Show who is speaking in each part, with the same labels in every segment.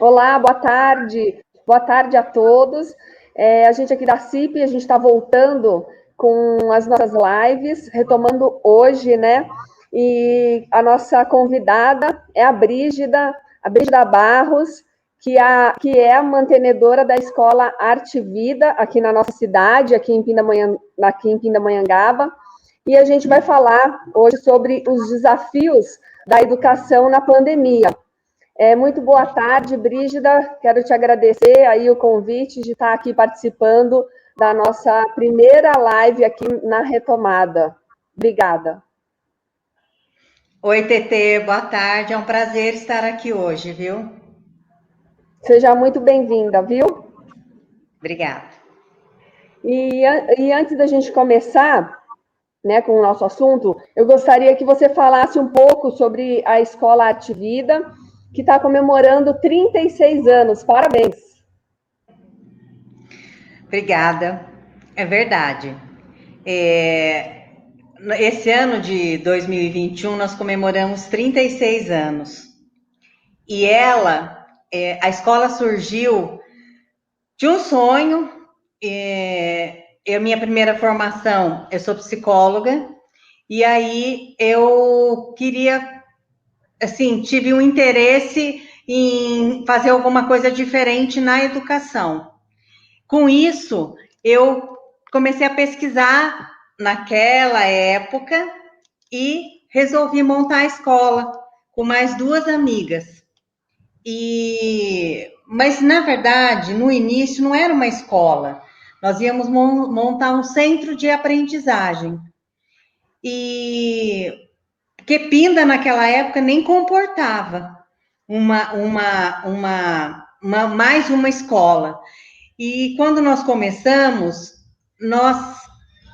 Speaker 1: Olá, boa tarde. Boa tarde a todos. A gente aqui da CIP, a gente está voltando com as nossas lives, retomando hoje, né? E a nossa convidada é a Brígida Barros, que é a mantenedora da Escola Arte Vida aqui na nossa cidade, aqui em Pindamonhangaba. E a gente vai falar hoje sobre os desafios da educação na pandemia. Muito boa tarde, Brígida. Quero te agradecer aí o convite de estar aqui participando da nossa primeira live aqui na retomada. Obrigada.
Speaker 2: Oi, Tetê, boa tarde. É um prazer estar aqui hoje, viu?
Speaker 1: Seja muito bem-vinda, viu?
Speaker 2: Obrigada.
Speaker 1: E antes da gente começar, né, com o nosso assunto, eu gostaria que você falasse um pouco sobre a Escola Arte Vida, que está comemorando 36 anos. Parabéns!
Speaker 2: Obrigada. É verdade. Esse ano de 2021, nós comemoramos 36 anos. E a escola surgiu de um sonho. Minha primeira formação, eu sou psicóloga, e aí eu queria, assim, tive um interesse em fazer alguma coisa diferente na educação. Com isso, eu comecei a pesquisar naquela época e resolvi montar a escola com mais duas amigas. Mas, na verdade, no início não era uma escola. Nós íamos montar um centro de aprendizagem. Porque Pinda, naquela época, nem comportava mais uma escola. E quando nós começamos,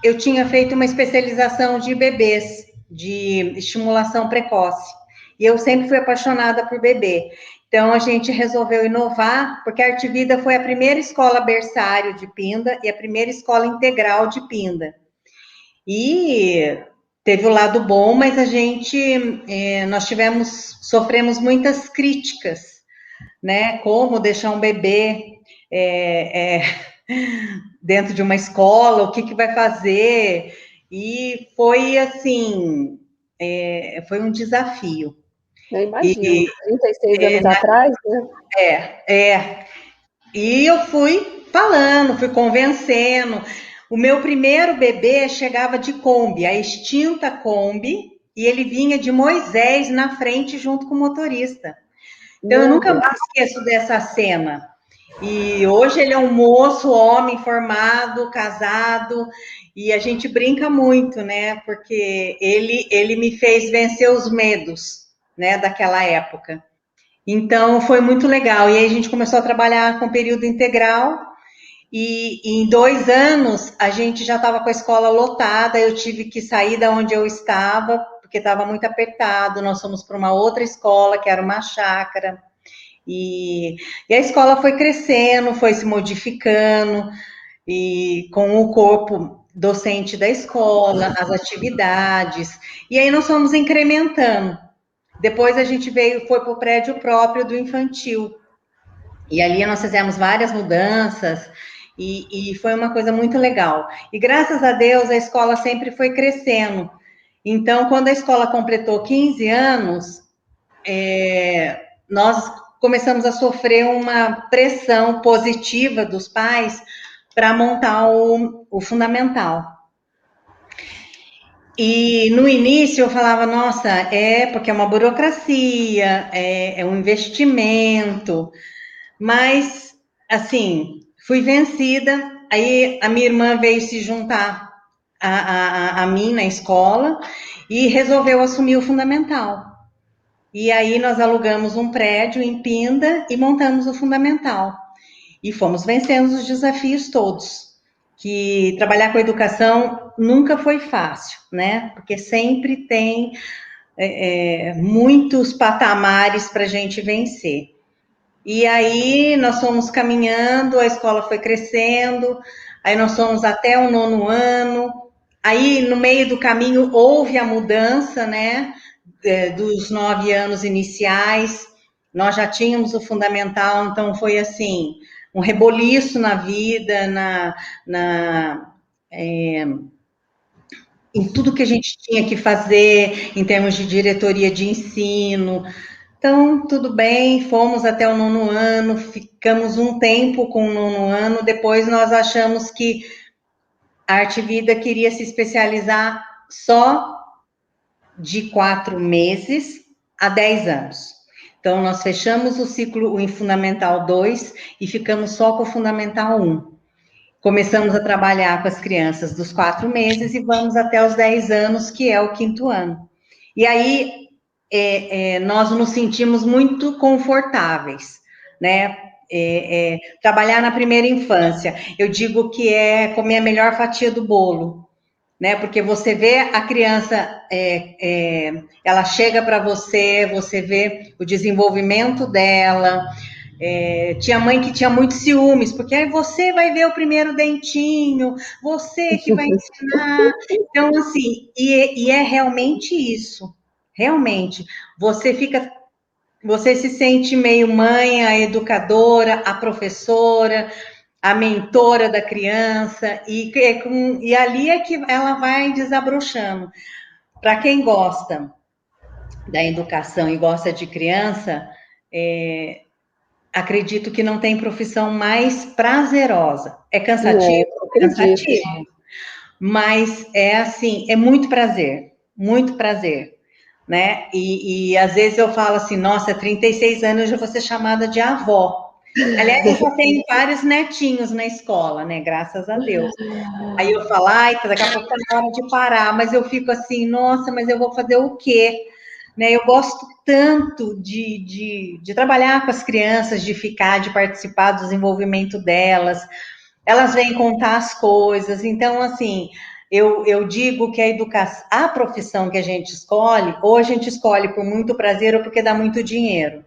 Speaker 2: eu tinha feito uma especialização de bebês, de estimulação precoce. E eu sempre fui apaixonada por bebê. Então, a gente resolveu inovar, porque a Arte Vida foi a primeira escola berçário de Pinda e a primeira escola integral de Pinda. E teve o lado bom, mas sofremos muitas críticas, né? Como deixar um bebê dentro de uma escola, o que vai fazer? E foi assim, foi um desafio.
Speaker 1: Eu imagino, 36 anos atrás, né?
Speaker 2: E eu fui falando, fui convencendo. O meu primeiro bebê chegava de Kombi, a extinta Kombi, e ele vinha de Moisés na frente junto com o motorista. Então, eu nunca mais esqueço dessa cena. E hoje ele é um moço, homem formado, casado, e a gente brinca muito, né? Porque ele me fez vencer os medos, né, daquela época. Então, foi muito legal. E aí a gente começou a trabalhar com período integral, e em 2 anos a gente já estava com a escola lotada, eu tive que sair da onde eu estava, porque estava muito apertado, nós fomos para uma outra escola, que era uma chácara, e a escola foi crescendo, foi se modificando, e com o corpo docente da escola, as atividades, e aí nós fomos incrementando. Depois a gente foi para o prédio próprio do infantil, e ali nós fizemos várias mudanças, e foi uma coisa muito legal. E graças a Deus a escola sempre foi crescendo. Então, quando a escola completou 15 anos, nós começamos a sofrer uma pressão positiva dos pais para montar o fundamental. E no início eu falava, nossa, porque é uma burocracia, é um investimento, mas, assim, fui vencida. Aí a minha irmã veio se juntar a mim na escola e resolveu assumir o fundamental. E aí nós alugamos um prédio em Pinda e montamos o fundamental. E fomos vencendo os desafios todos. Que trabalhar com educação nunca foi fácil, né? Porque sempre tem muitos patamares para a gente vencer. E aí nós fomos caminhando, a escola foi crescendo, aí nós fomos até o 9º ano. Aí no meio do caminho houve a mudança, né? Dos 9 anos iniciais, Nós já tínhamos o fundamental, então foi assim, um reboliço na vida, na em tudo que a gente tinha que fazer em termos de diretoria de ensino. Então, tudo bem, fomos até o 9º ano, ficamos um tempo com o 9º ano, depois nós achamos que a Arte Vida queria se especializar só de 4 meses a 10 anos. Então, nós fechamos o ciclo, o Fundamental 2, e ficamos só com o Fundamental 1. Começamos a trabalhar com as crianças dos 4 meses e vamos até os 10 anos, que é o 5º ano. E aí, nós nos sentimos muito confortáveis, né? Trabalhar na primeira infância, eu digo que é comer a melhor fatia do bolo, né? Porque você vê a criança, ela chega para você, você vê o desenvolvimento dela. Tinha mãe que tinha muitos ciúmes, porque aí você vai ver o primeiro dentinho, você que vai ensinar. Então, assim, e é realmente isso. Realmente, você se sente meio mãe, a educadora, a professora, a mentora da criança, e ali é que ela vai desabrochando. Para quem gosta da educação e gosta de criança, acredito que não tem profissão mais prazerosa. É cansativo?
Speaker 1: Acredito.
Speaker 2: Cansativo. Mas é assim, é muito prazer, né? E às vezes eu falo assim, nossa, 36 anos eu já vou ser chamada de avó. Aliás, eu já tenho vários netinhos na escola, né? Graças a Deus. Aí eu falo, ai, daqui a pouco tá na hora de parar, mas eu fico assim, nossa, mas eu vou fazer o quê? Né? Eu gosto tanto de trabalhar com as crianças, de ficar, de participar do desenvolvimento delas. Elas vêm contar as coisas. Então, assim, eu digo que a profissão que a gente escolhe, ou a gente escolhe por muito prazer ou porque dá muito dinheiro.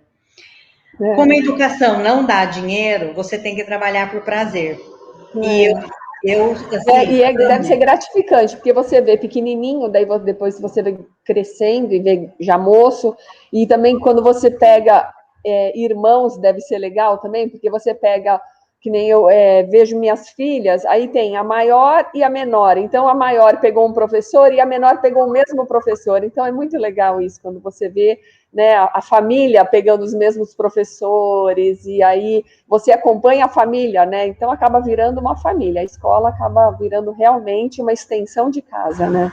Speaker 2: Como a educação não dá dinheiro, você tem que trabalhar por prazer. E eu assim,
Speaker 1: Deve ser gratificante, porque você vê pequenininho, daí depois você vê crescendo e vê já moço, e também quando você pega irmãos, deve ser legal também, porque você pega, que nem eu vejo minhas filhas, aí tem a maior e a menor, então a maior pegou um professor e a menor pegou o mesmo professor, então é muito legal isso, quando você vê, né, a família pegando os mesmos professores, e aí você acompanha a família, né? Então acaba virando uma família. A escola acaba virando realmente uma extensão de casa, né?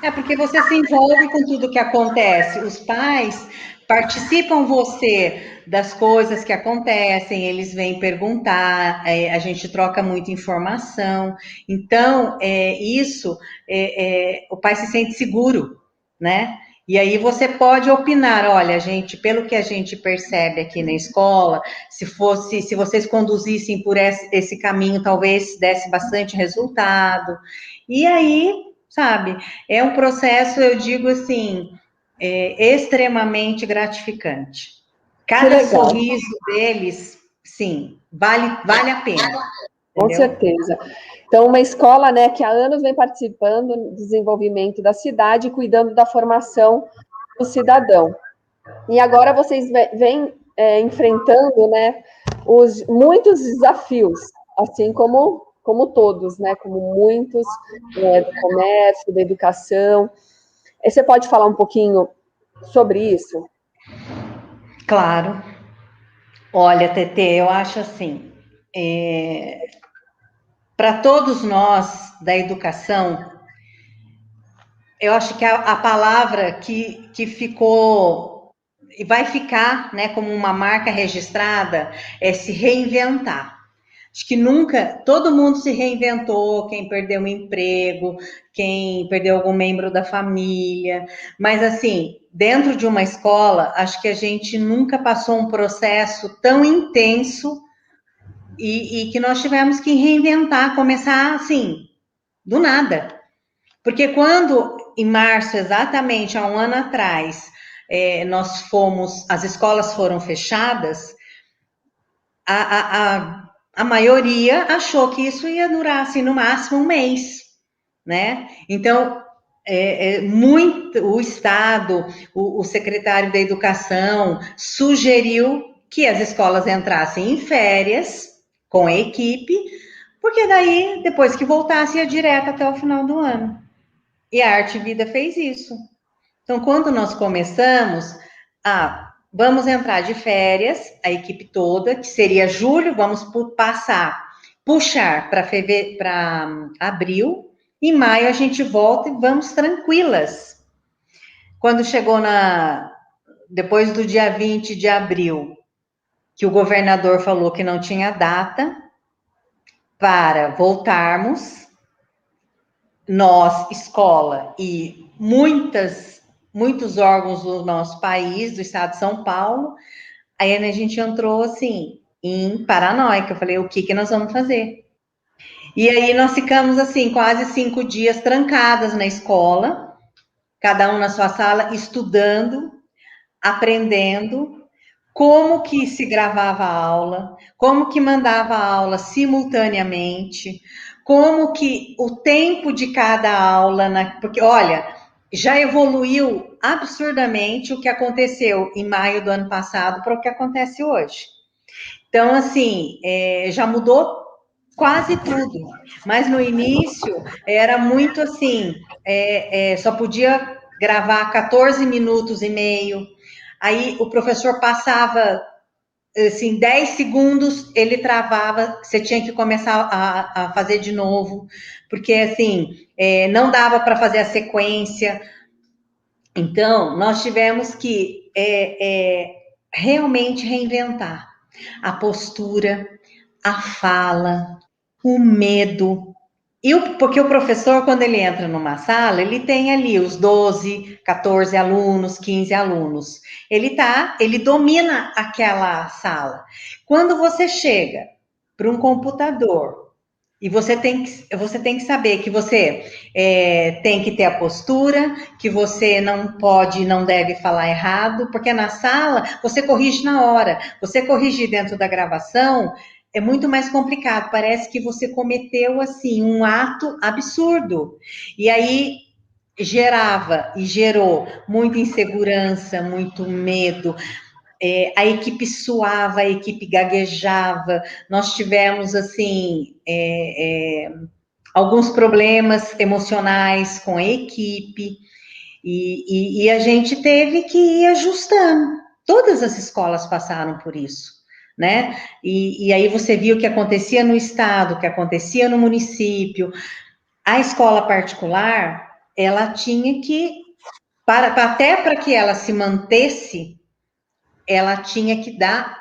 Speaker 2: porque você se envolve com tudo que acontece. Os pais participam você das coisas que acontecem, eles vêm perguntar, a gente troca muita informação. Então, o pai se sente seguro, né? E aí você pode opinar, olha, gente, pelo que a gente percebe aqui na escola, se vocês conduzissem por esse caminho, talvez desse bastante resultado. E aí, sabe, é um processo, eu digo assim, extremamente gratificante. Cada sorriso deles, sim, vale a pena.
Speaker 1: Com
Speaker 2: Entendeu?
Speaker 1: certeza. Então, uma escola, né, que há anos vem participando do desenvolvimento da cidade, cuidando da formação do cidadão. E agora vocês vêm enfrentando, né, muitos desafios, assim como todos, né, como muitos do comércio, da educação. Você pode falar um pouquinho sobre isso?
Speaker 2: Claro. Olha, Tetê, eu acho assim, para todos nós da educação, eu acho que a palavra que ficou e vai ficar, né, como uma marca registrada é se reinventar. Acho que nunca, todo mundo se reinventou, quem perdeu um emprego, quem perdeu algum membro da família, mas assim, dentro de uma escola, acho que a gente nunca passou um processo tão intenso e que nós tivemos que reinventar, começar assim, do nada. Porque quando, em março, exatamente há um ano atrás, as escolas foram fechadas, a maioria achou que isso ia durar, assim, no máximo um mês, né? Então, muito o Estado, o secretário da Educação sugeriu que as escolas entrassem em férias com a equipe, porque daí, depois que voltasse, ia direto até o final do ano. E a Arte Vida fez isso. Então, quando nós começamos, vamos entrar de férias, a equipe toda, que seria julho, vamos puxar para abril, em maio a gente volta e vamos tranquilas. Quando chegou depois do dia 20 de abril, que o governador falou que não tinha data para voltarmos, nós, escola e muitos órgãos do nosso país, do estado de São Paulo, aí a gente entrou assim, em paranoica. Eu falei, o que nós vamos fazer? E aí nós ficamos assim, quase 5 dias trancadas na escola, cada um na sua sala, estudando, aprendendo como que se gravava a aula, como que mandava a aula simultaneamente, como que o tempo de cada aula, porque olha, já evoluiu absurdamente o que aconteceu em maio do ano passado para o que acontece hoje. Então, assim, já mudou quase tudo, mas no início era muito assim, só podia gravar 14 minutos e meio, aí o professor passava assim, 10 segundos, ele travava, você tinha que começar a fazer de novo, porque assim, não dava para fazer a sequência. Então, nós tivemos que realmente reinventar a postura, a fala, o medo. Porque o professor, quando ele entra numa sala, ele tem ali os 12, 14 alunos, 15 alunos. Ele domina aquela sala. Quando você chega para um computador e você tem que saber que você tem que ter a postura, que você não pode, não deve falar errado, porque na sala você corrige na hora. Você corrigir dentro da gravação é muito mais complicado. Parece que você cometeu assim um ato absurdo. E aí gerava e gerou muita insegurança, muito medo. A equipe suava, a equipe gaguejava. Nós tivemos assim alguns problemas emocionais com a equipe e a gente teve que ir ajustando. Todas as escolas passaram por isso, né? E aí você viu o que acontecia no estado, o que acontecia no município. A escola particular, ela tinha que, até para que ela se mantesse, ela tinha que dar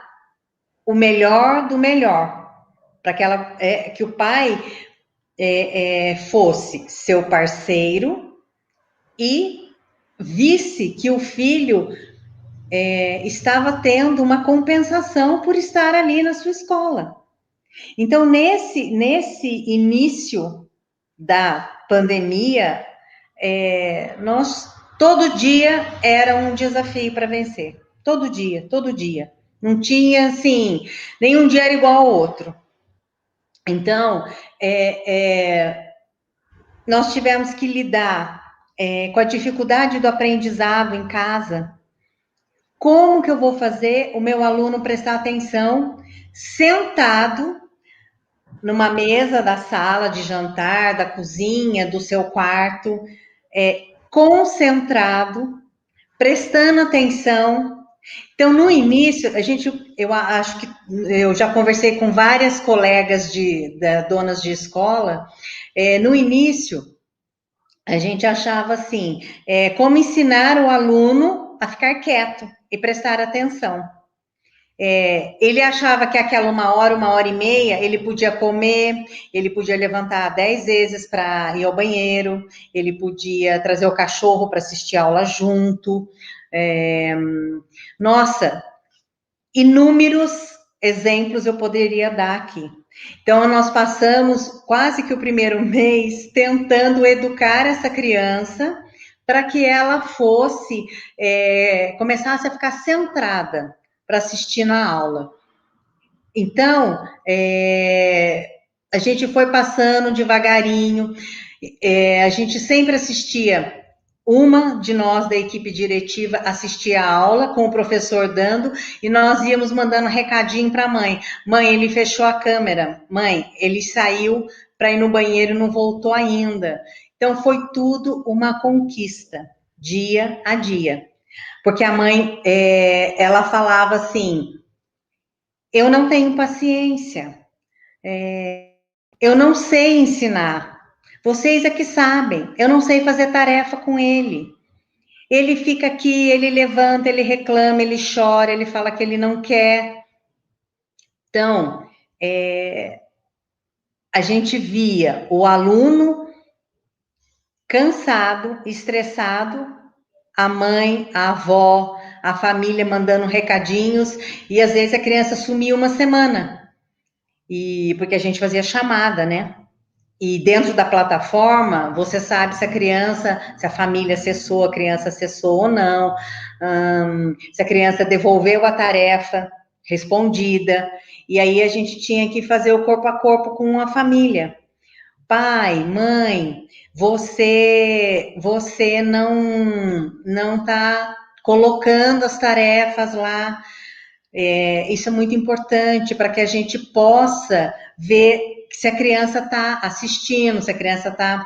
Speaker 2: o melhor do melhor, para que o pai fosse seu parceiro e visse que o filho estava tendo uma compensação por estar ali na sua escola. Então, nesse início da pandemia, todo dia era um desafio para vencer. Todo dia, todo dia. Não tinha, assim, nenhum dia era igual ao outro. Então, nós tivemos que lidar com a dificuldade do aprendizado em casa. Como que eu vou fazer o meu aluno prestar atenção sentado numa mesa da sala de jantar, da cozinha, do seu quarto, concentrado, prestando atenção? Então, no início, eu acho que eu já conversei com várias colegas donas de escola. No início, a gente achava assim, como ensinar o aluno a ficar quieto e prestar atenção. Ele achava que aquela 1 hora e meia, ele podia comer, ele podia levantar 10 vezes para ir ao banheiro, ele podia trazer o cachorro para assistir a aula junto. Nossa, inúmeros exemplos eu poderia dar aqui. Então, nós passamos quase que o primeiro mês tentando educar essa criança para que ela começasse a ficar centrada para assistir na aula. Então, a gente foi passando devagarinho. A gente sempre assistia, uma de nós da equipe diretiva assistia a aula com o professor dando e nós íamos mandando recadinho para a mãe. Mãe, ele fechou a câmera. Mãe, ele saiu para ir no banheiro e não voltou ainda. Então foi tudo uma conquista, dia a dia. Porque a mãe, ela falava assim, eu não tenho paciência, eu não sei ensinar, vocês é que sabem, eu não sei fazer tarefa com ele. Ele fica aqui, ele levanta, ele reclama, ele chora, ele fala que ele não quer. Então, a gente via o aluno cansado, estressado, a mãe, a avó, a família mandando recadinhos, e às vezes a criança sumia uma semana, porque a gente fazia chamada, né? E dentro da plataforma, você sabe se a criança, se a família acessou, a criança acessou ou não, se a criança devolveu a tarefa respondida. E aí a gente tinha que fazer o corpo a corpo com a família. Pai, mãe, você não está colocando as tarefas lá. Isso é muito importante para que a gente possa ver se a criança está assistindo, se a criança está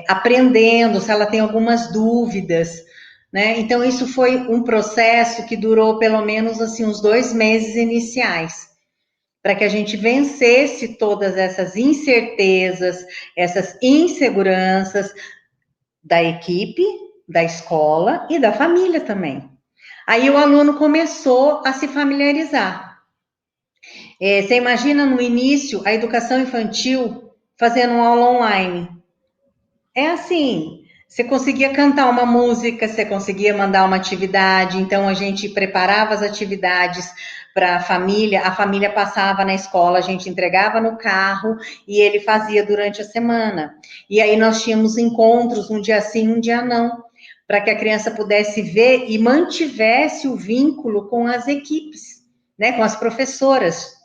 Speaker 2: aprendendo, se ela tem algumas dúvidas, né? Então, isso foi um processo que durou pelo menos assim, uns 2 meses iniciais, para que a gente vencesse todas essas incertezas, essas inseguranças da equipe, da escola e da família também. Aí o aluno começou a se familiarizar. Você imagina no início a educação infantil fazendo uma aula online. É assim, você conseguia cantar uma música, você conseguia mandar uma atividade, então a gente preparava as atividades para a família passava na escola, a gente entregava no carro e ele fazia durante a semana. E aí nós tínhamos encontros, um dia sim, um dia não, para que a criança pudesse ver e mantivesse o vínculo com as equipes, né, com as professoras.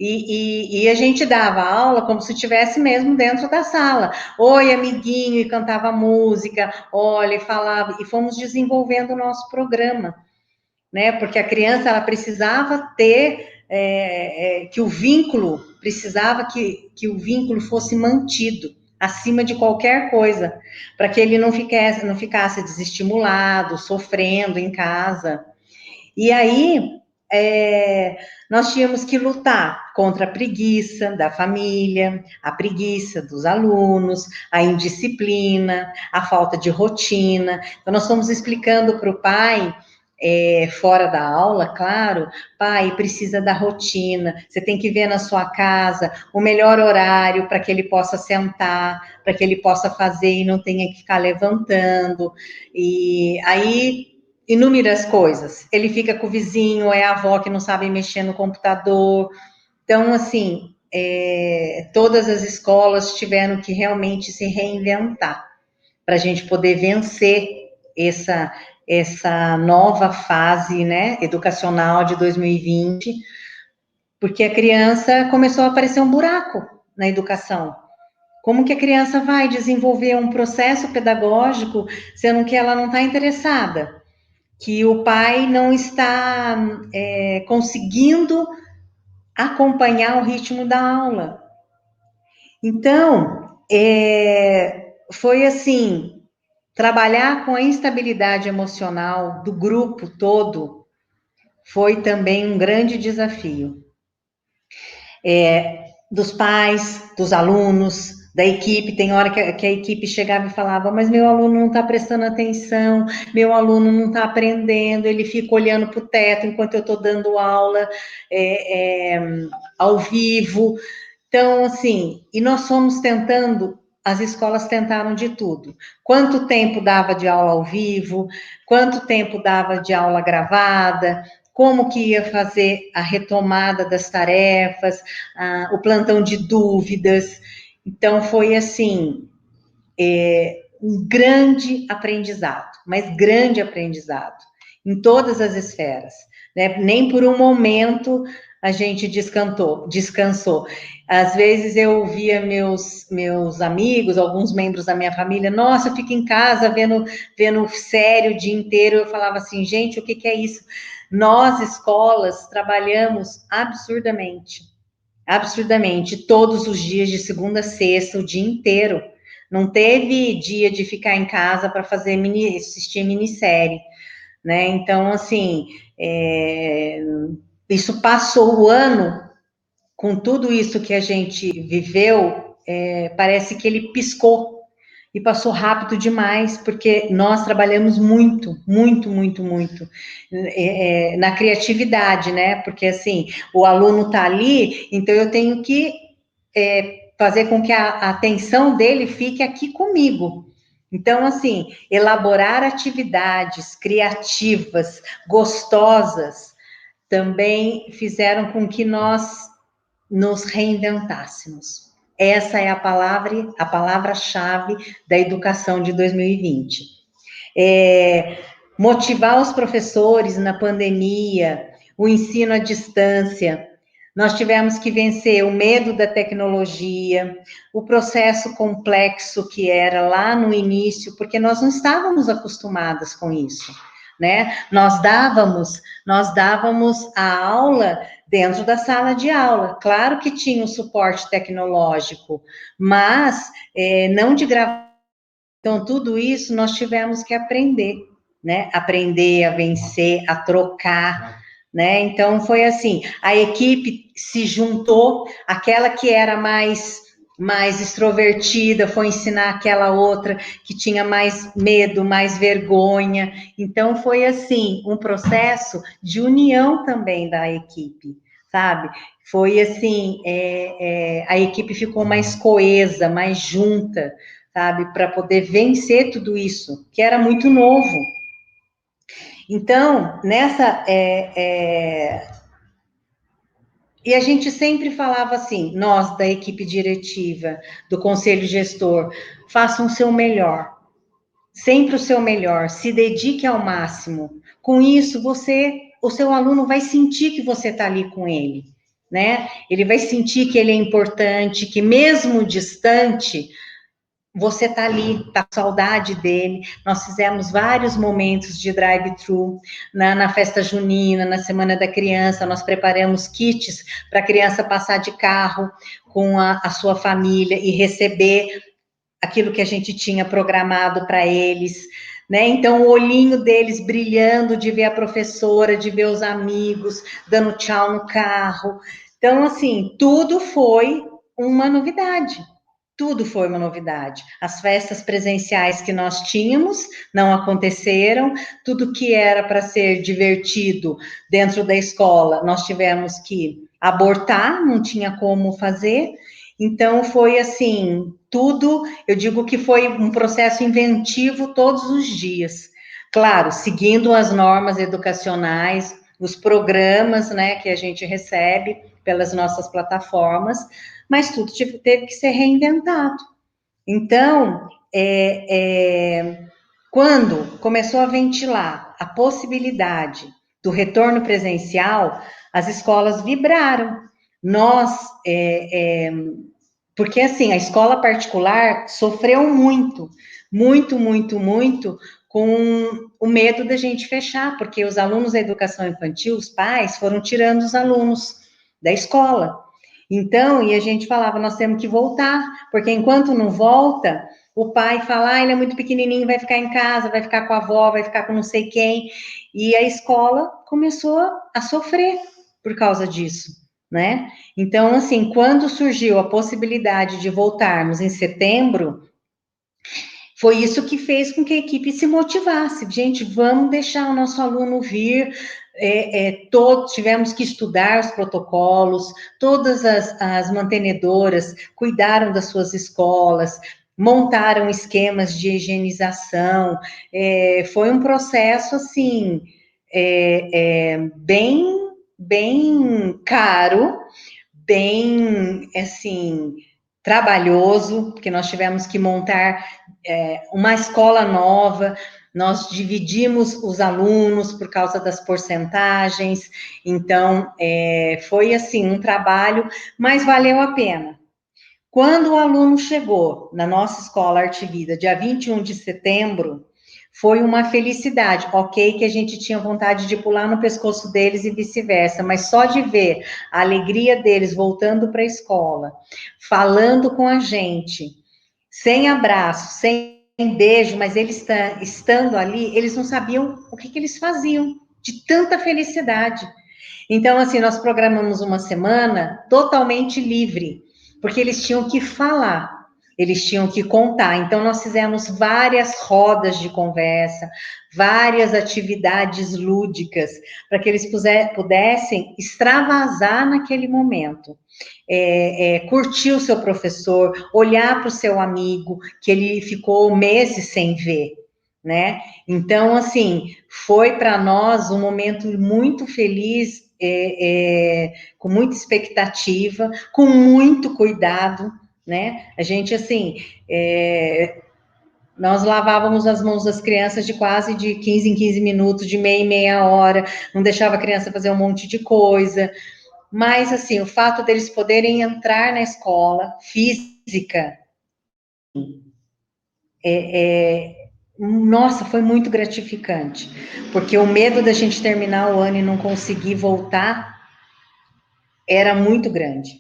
Speaker 2: E a gente dava aula como se estivesse mesmo dentro da sala. Oi, amiguinho, e cantava música, olha, e falava, e fomos desenvolvendo o nosso programa, né? Porque a criança, ela precisava ter, que o vínculo, precisava que o vínculo fosse mantido, acima de qualquer coisa, para que ele não ficasse desestimulado, sofrendo em casa. E aí, nós tínhamos que lutar contra a preguiça da família, a preguiça dos alunos, a indisciplina, a falta de rotina. Então, nós fomos explicando para o pai, fora da aula, claro, pai, precisa da rotina, você tem que ver na sua casa o melhor horário para que ele possa sentar, para que ele possa fazer e não tenha que ficar levantando. E aí inúmeras coisas. Ele fica com o vizinho, é a avó que não sabe mexer no computador. Então, assim, todas as escolas tiveram que realmente se reinventar para a gente poder vencer essa nova fase, né, educacional de 2020, porque a criança começou a aparecer um buraco na educação. Como que a criança vai desenvolver um processo pedagógico sendo que ela não está interessada? Que o pai não está conseguindo acompanhar o ritmo da aula. Então, foi assim, trabalhar com a instabilidade emocional do grupo todo foi também um grande desafio. Dos pais, dos alunos, da equipe, tem hora que a equipe chegava e falava, mas meu aluno não está prestando atenção, meu aluno não está aprendendo, ele fica olhando para o teto enquanto eu estou dando aula ao vivo. Então, assim, e nós fomos tentando, as escolas tentaram de tudo. Quanto tempo dava de aula ao vivo, quanto tempo dava de aula gravada, como que ia fazer a retomada das tarefas, o plantão de dúvidas. Então, foi assim, um grande aprendizado, mas grande aprendizado, em todas as esferas. né? Nem por um momento a gente descansou. Às vezes eu ouvia meus amigos, alguns membros da minha família, nossa, eu fico em casa vendo série o dia inteiro. Eu falava assim, gente, o que que é isso? Nós, escolas, trabalhamos absurdamente, todos os dias, de segunda a sexta, o dia inteiro. Não teve dia de ficar em casa para fazer assistir minissérie, né? Então, assim, isso passou o ano, com tudo isso que a gente viveu, parece que ele piscou e passou rápido demais, porque nós trabalhamos muito, muito, muito, muito na criatividade, né? Porque assim, o aluno está ali, então eu tenho que fazer com que a atenção dele fique aqui comigo. Então, assim, elaborar atividades criativas, gostosas, também fizeram com que nós nos reinventássemos. Essa é a palavra-chave da educação de 2020. Motivar os professores na pandemia, o ensino à distância. Nós tivemos que vencer o medo da tecnologia, o processo complexo que era lá no início, porque nós não estávamos acostumadas com isso, né? Nós dávamos a aula dentro da sala de aula. Claro que tinha o suporte tecnológico, mas não de gravação. Então, tudo isso nós tivemos que aprender, né? Aprender a vencer, a trocar, né? Então, foi assim, a equipe se juntou, aquela que era mais extrovertida foi ensinar aquela outra que tinha mais medo, mais vergonha. Então, foi assim, um processo de união também da equipe, sabe? Foi assim, a equipe ficou mais coesa, mais junta, sabe? Para poder vencer tudo isso, que era muito novo. Então, e a gente sempre falava assim, nós da equipe diretiva, do conselho gestor, façam o seu melhor, sempre o seu melhor, se dedique ao máximo. Com isso, o seu aluno vai sentir que você está ali com ele, né? Ele vai sentir que ele é importante, que mesmo distante, você tá ali, tá com saudade dele. Nós fizemos vários momentos de drive-thru na festa junina, na Semana da Criança. Nós preparamos kits para a criança passar de carro com a sua família e receber aquilo que a gente tinha programado para eles, né? Então, o olhinho deles brilhando de ver a professora, de ver os amigos, dando tchau no carro. Então, assim, tudo foi uma novidade. Tudo foi uma novidade. As festas presenciais que nós tínhamos não aconteceram, tudo que era para ser divertido dentro da escola, nós tivemos que abortar, não tinha como fazer. Então, foi assim, tudo, eu digo que foi um processo inventivo todos os dias. Claro, seguindo as normas educacionais, os programas, né, que a gente recebe pelas nossas plataformas, mas tudo teve que ser reinventado. Então, quando começou a ventilar a possibilidade do retorno presencial, as escolas vibraram. Nós, porque assim, a escola particular sofreu muito, muito, muito, muito com o medo da gente fechar, porque os alunos da educação infantil, os pais, foram tirando os alunos da escola. Então, e a gente falava, nós temos que voltar, porque enquanto não volta, o pai fala, ele é muito pequenininho, vai ficar em casa, vai ficar com a avó, vai ficar com não sei quem, e a escola começou a sofrer por causa disso, né? Então, assim, quando surgiu a possibilidade de voltarmos em setembro, foi isso que fez com que a equipe se motivasse. Gente, vamos deixar o nosso aluno vir. Todos tivemos que estudar os protocolos, todas as mantenedoras cuidaram das suas escolas, montaram esquemas de higienização. Foi um processo assim bem caro, bem assim trabalhoso, porque nós tivemos que montar uma escola nova, nós dividimos os alunos por causa das porcentagens, então, foi assim, um trabalho, mas valeu a pena. Quando o aluno chegou na nossa escola Arte Vida, dia 21 de setembro, foi uma felicidade. Ok, que a gente tinha vontade de pular no pescoço deles e vice-versa, mas só de ver a alegria deles voltando para a escola, falando com a gente, sem abraço, sem beijo, mas eles estando ali, eles não sabiam o que eles faziam, de tanta felicidade. Então, assim, nós programamos uma semana totalmente livre, porque eles tinham que falar, eles tinham que contar. Então, nós fizemos várias rodas de conversa, várias atividades lúdicas, para que eles pudessem extravasar naquele momento. Curtir o seu professor, olhar para o seu amigo, que ele ficou meses sem ver, né? Então, assim, foi para nós um momento muito feliz, com muita expectativa, com muito cuidado, né? A gente, assim, nós lavávamos as mãos das crianças de quase de 15 em 15 minutos, de meia em meia hora, não deixava a criança fazer um monte de coisa, mas, assim, o fato deles poderem entrar na escola física, nossa, foi muito gratificante, porque o medo da gente terminar o ano e não conseguir voltar era muito grande.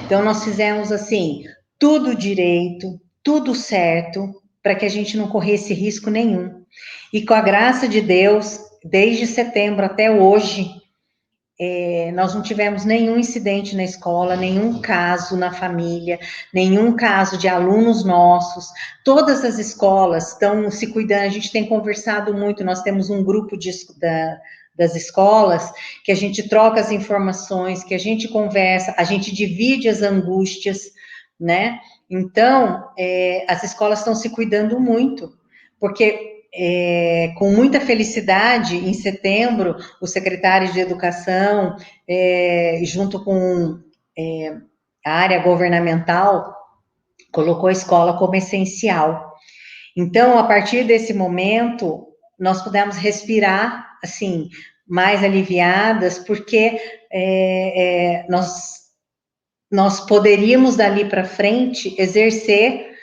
Speaker 2: Então, nós fizemos, assim, tudo direito, tudo certo, para que a gente não corresse risco nenhum. E com a graça de Deus, desde setembro até hoje, nós não tivemos nenhum incidente na escola, nenhum caso na família, nenhum caso de alunos nossos. Todas as escolas estão se cuidando, a gente tem conversado muito, nós temos um grupo das escolas que a gente troca as informações, que a gente conversa, a gente divide as angústias, né? Então, as escolas estão se cuidando muito, porque com muita felicidade, em setembro, o secretário de Educação, junto com a área governamental, colocou a escola como essencial. Então, a partir desse momento, nós pudemos respirar, assim, mais aliviadas, porque nós poderíamos, dali para frente, exercer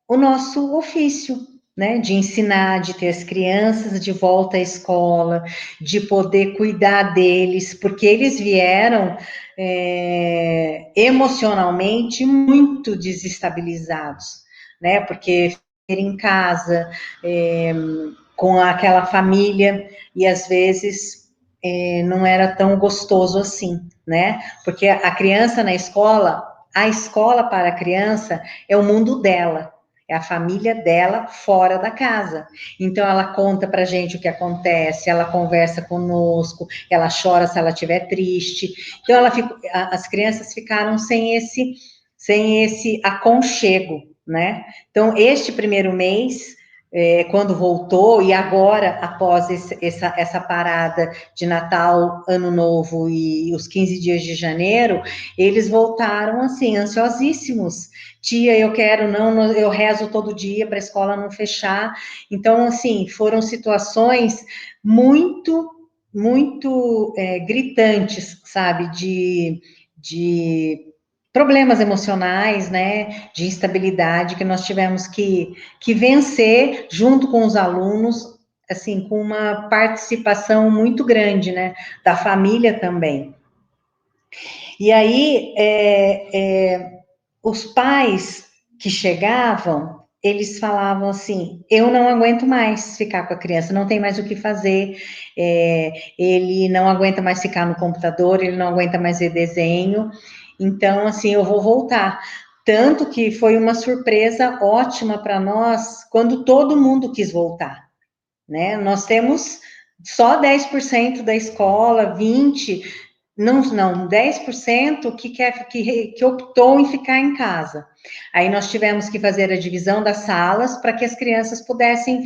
Speaker 2: o nosso ofício, né, de ensinar, de ter as crianças de volta à escola, de poder cuidar deles, porque eles vieram emocionalmente muito desestabilizados, né, porque em casa, com aquela família, e às vezes não era tão gostoso assim, né, porque a criança na escola, a escola para a criança é o mundo dela, é a família dela fora da casa. Então, ela conta pra gente o que acontece, ela conversa conosco, ela chora se ela estiver triste. Então, as crianças ficaram sem esse aconchego, né? Então, este primeiro mês, quando voltou, e agora, após essa parada de Natal, Ano Novo e os 15 dias de janeiro, eles voltaram, assim, ansiosíssimos. Tia, eu quero, não, eu rezo todo dia para a escola não fechar. Então, assim, foram situações muito, muito gritantes, sabe, de problemas emocionais, né, de instabilidade que nós tivemos que vencer junto com os alunos, assim, com uma participação muito grande, né, da família também. E aí, os pais que chegavam, eles falavam assim, eu não aguento mais ficar com a criança, não tem mais o que fazer, ele não aguenta mais ficar no computador, ele não aguenta mais ver desenho, então, assim, eu vou voltar. Tanto que foi uma surpresa ótima para nós, quando todo mundo quis voltar, né? Nós temos só 10% da escola, 20%, não, 10% que optou em ficar em casa. Aí nós tivemos que fazer a divisão das salas para que as crianças pudessem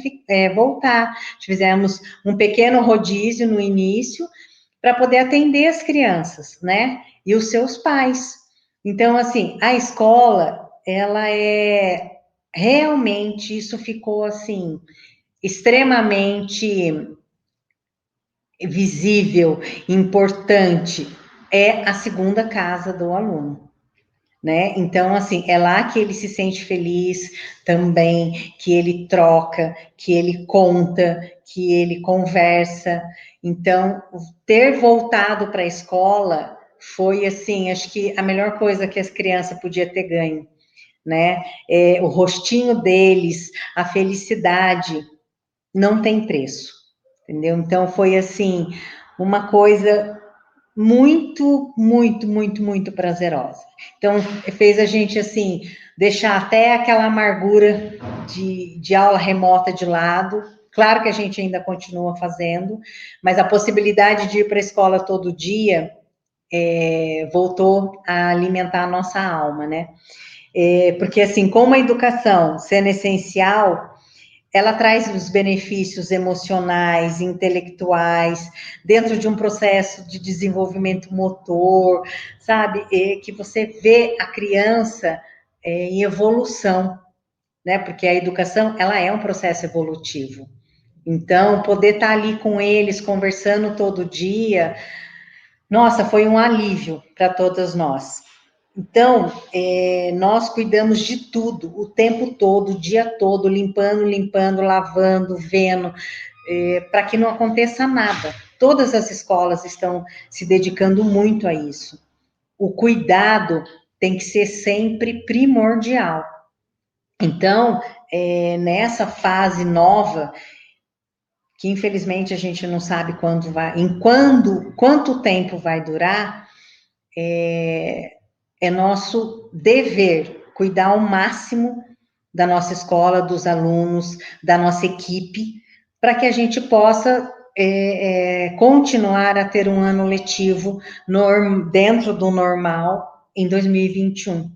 Speaker 2: voltar. Fizemos um pequeno rodízio no início para poder atender as crianças, né? E os seus pais. Então, assim, a escola, ela realmente, isso ficou assim, extremamente visível, importante, é a segunda casa do aluno, né? Então, assim, é lá que ele se sente feliz também, que ele troca, que ele conta, que ele conversa. Então, ter voltado para a escola foi, assim, acho que a melhor coisa que as crianças podiam ter ganho, né? O rostinho deles, a felicidade, não tem preço, entendeu? Então, foi, assim, uma coisa muito, muito, muito, muito prazerosa. Então, fez a gente, assim, deixar até aquela amargura de aula remota de lado. Claro que a gente ainda continua fazendo, mas a possibilidade de ir para a escola todo dia voltou a alimentar a nossa alma, né? Porque, assim, como a educação sendo essencial, ela traz os benefícios emocionais, intelectuais, dentro de um processo de desenvolvimento motor, sabe? Que você vê a criança em evolução, né? Porque a educação, ela é um processo evolutivo. Então, poder estar ali com eles, conversando todo dia, nossa, foi um alívio para todas nós. Então, nós cuidamos de tudo, o tempo todo, o dia todo, limpando, lavando, vendo, para que não aconteça nada. Todas as escolas estão se dedicando muito a isso. O cuidado tem que ser sempre primordial. Então, nessa fase nova, que infelizmente a gente não sabe quanto tempo vai durar, é nosso dever cuidar ao máximo da nossa escola, dos alunos, da nossa equipe, para que a gente possa continuar a ter um ano letivo dentro do normal em 2021,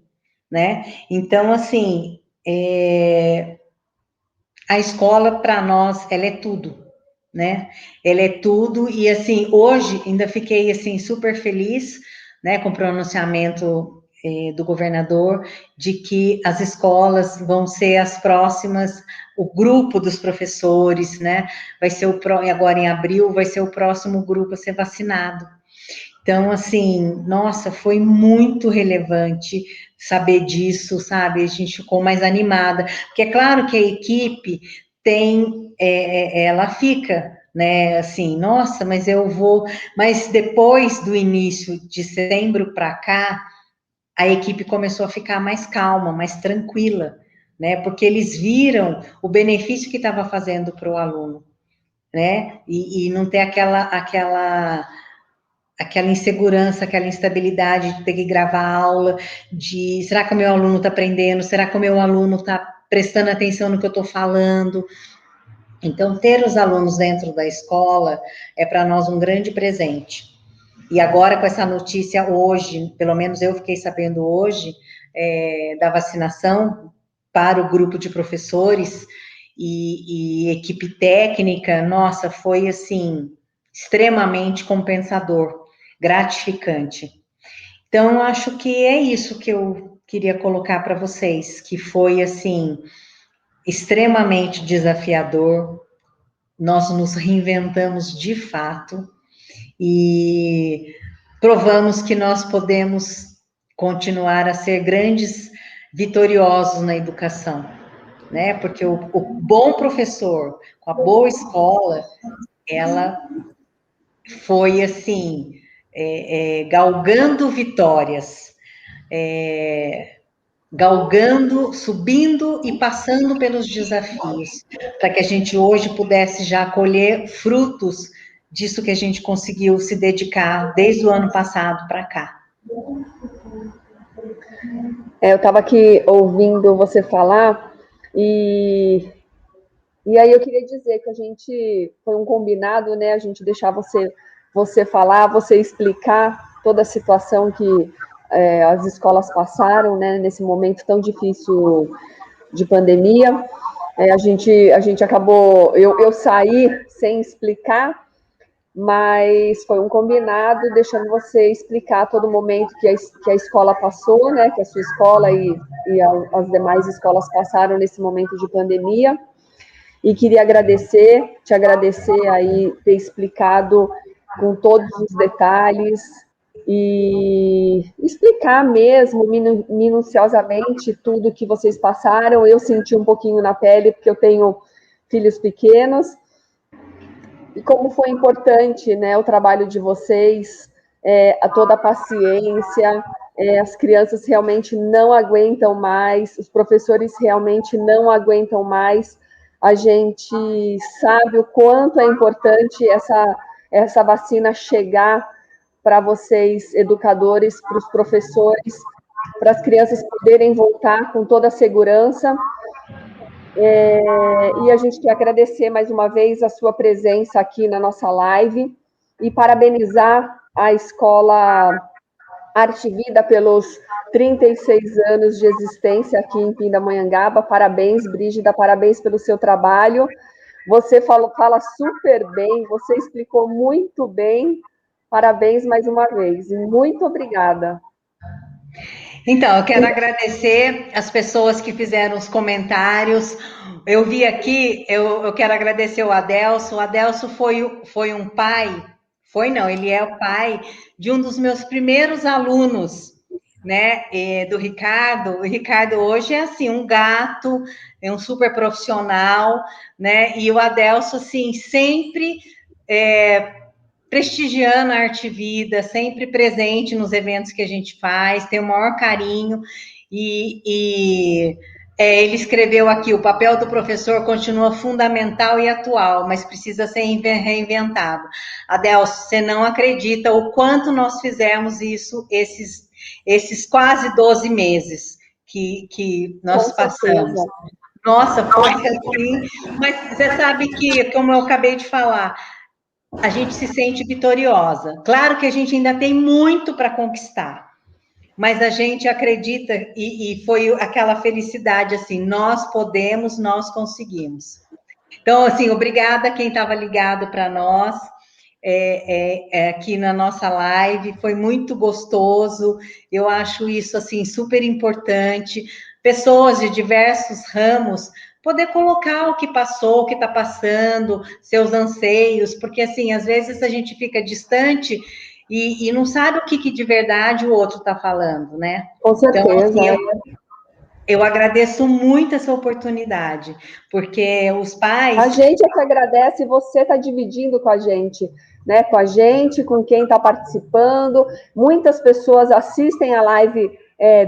Speaker 2: né? Então, assim, a escola, para nós, ela é tudo, né? Ela é tudo, e assim, hoje ainda fiquei assim super feliz, né, com o pronunciamento do governador de que as escolas vão ser as próximas, o grupo dos professores, né? Vai ser agora em abril vai ser o próximo grupo a ser vacinado. Então, assim, nossa, foi muito relevante saber disso, sabe? A gente ficou mais animada, porque é claro que a equipe ela fica, né, assim, nossa, mas eu vou, mas depois do início de setembro para cá, a equipe começou a ficar mais calma, mais tranquila, né, porque eles viram o benefício que estava fazendo para o aluno, né, e não ter aquela insegurança, aquela instabilidade de ter que gravar aula, de será que o meu aluno está aprendendo, será que o meu aluno está prestando atenção no que eu estou falando. Então, ter os alunos dentro da escola é para nós um grande presente. E agora, com essa notícia hoje, pelo menos eu fiquei sabendo hoje, da vacinação para o grupo de professores e equipe técnica, nossa, foi assim, extremamente compensador, gratificante. Então, acho que é isso que eu queria colocar para vocês, que foi assim, extremamente desafiador. Nós nos reinventamos de fato e provamos que nós podemos continuar a ser grandes vitoriosos na educação, né? Porque o bom professor, com a boa escola, ela foi assim, galgando vitórias, galgando, subindo e passando pelos desafios, para que a gente hoje pudesse já colher frutos disso que a gente conseguiu se dedicar desde o ano passado para cá.
Speaker 1: Eu estava aqui ouvindo você falar e aí eu queria dizer que a gente foi um combinado, né? A gente deixar você falar, você explicar toda a situação que as escolas passaram, né? Nesse momento tão difícil de pandemia. A gente acabou, eu saí sem explicar, mas foi um combinado, deixando você explicar todo momento que a escola passou, né? Que a sua escola e as demais escolas passaram nesse momento de pandemia. E queria te agradecer aí ter explicado com todos os detalhes e explicar mesmo minuciosamente tudo que vocês passaram. Eu senti um pouquinho na pele, porque eu tenho filhos pequenos, e como foi importante, né, o trabalho de vocês, toda a paciência, as crianças realmente não aguentam mais, os professores realmente não aguentam mais. A gente sabe o quanto é importante essa vacina chegar para vocês, educadores, para os professores, para as crianças poderem voltar com toda a segurança. E a gente quer agradecer mais uma vez a sua presença aqui na nossa live e parabenizar a Escola Arte e Vida pelos 36 anos de existência aqui em Pindamonhangaba. Parabéns, Brígida, parabéns pelo seu trabalho. Você fala super bem, você explicou muito bem. Parabéns mais uma vez e muito obrigada.
Speaker 2: Então, eu quero agradecer as pessoas que fizeram os comentários. Eu vi aqui, eu quero agradecer o Adelso. O Adelso foi um pai, foi não, ele é o pai de um dos meus primeiros alunos, né, do Ricardo. O Ricardo hoje é assim, um gato, é um super profissional, né, e o Adelso, assim, sempre prestigiando a Arte Vida, sempre presente nos eventos que a gente faz, tem o maior carinho, ele escreveu aqui, o papel do professor continua fundamental e atual, mas precisa ser reinventado. Adelso, você não acredita o quanto nós fizemos isso esses quase 12 meses que nós passamos. Nossa, foi assim, mas você sabe que, como eu acabei de falar, a gente se sente vitoriosa. Claro que a gente ainda tem muito para conquistar, mas a gente acredita e foi aquela felicidade assim, nós podemos, nós conseguimos. Então, assim, obrigada quem estava ligado para nós aqui na nossa live, foi muito gostoso. Eu acho isso assim super importante. Pessoas de diversos ramos poder colocar o que passou, o que está passando, seus anseios, porque assim, às vezes a gente fica distante e não sabe o que de verdade o outro está falando, né?
Speaker 1: Com certeza.
Speaker 2: Então, assim, eu agradeço muito essa oportunidade, porque os pais...
Speaker 1: A gente é que agradece, você está dividindo com a gente, né? Com a gente, com quem está participando. Muitas pessoas assistem a live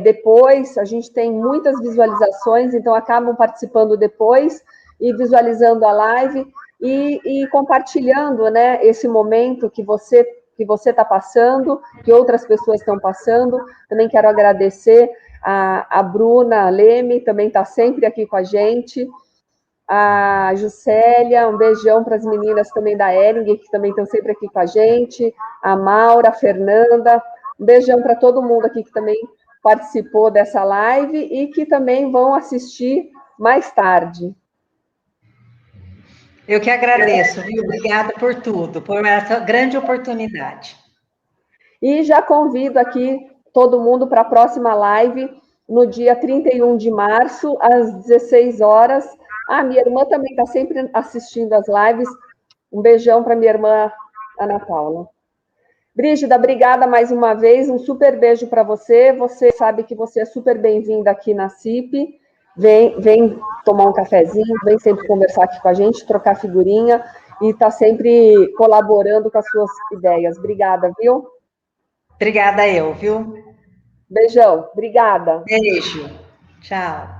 Speaker 1: depois, a gente tem muitas visualizações, então acabam participando depois e visualizando a live e compartilhando, né, esse momento que você está passando, que outras pessoas estão passando. Também quero agradecer a Bruna Leme, também está sempre aqui com a gente, a Juscelia, um beijão para as meninas também da Ering, que também estão sempre aqui com a gente, a Maura, a Fernanda, um beijão para todo mundo aqui que também participou dessa live e que também vão assistir mais tarde.
Speaker 2: Eu que agradeço, viu? Obrigada por tudo, por essa grande oportunidade.
Speaker 1: E já convido aqui todo mundo para a próxima live, no dia 31 de março, às 16 horas. Minha irmã também está sempre assistindo as lives. Um beijão para minha irmã Ana Paula. Brígida, obrigada mais uma vez. Um super beijo para você. Você sabe que você é super bem-vinda aqui na CIP. Vem tomar um cafezinho, vem sempre conversar aqui com a gente, trocar figurinha e está sempre colaborando com as suas ideias. Obrigada, viu?
Speaker 2: Obrigada eu, viu?
Speaker 1: Beijão, obrigada.
Speaker 2: Beijo. Tchau.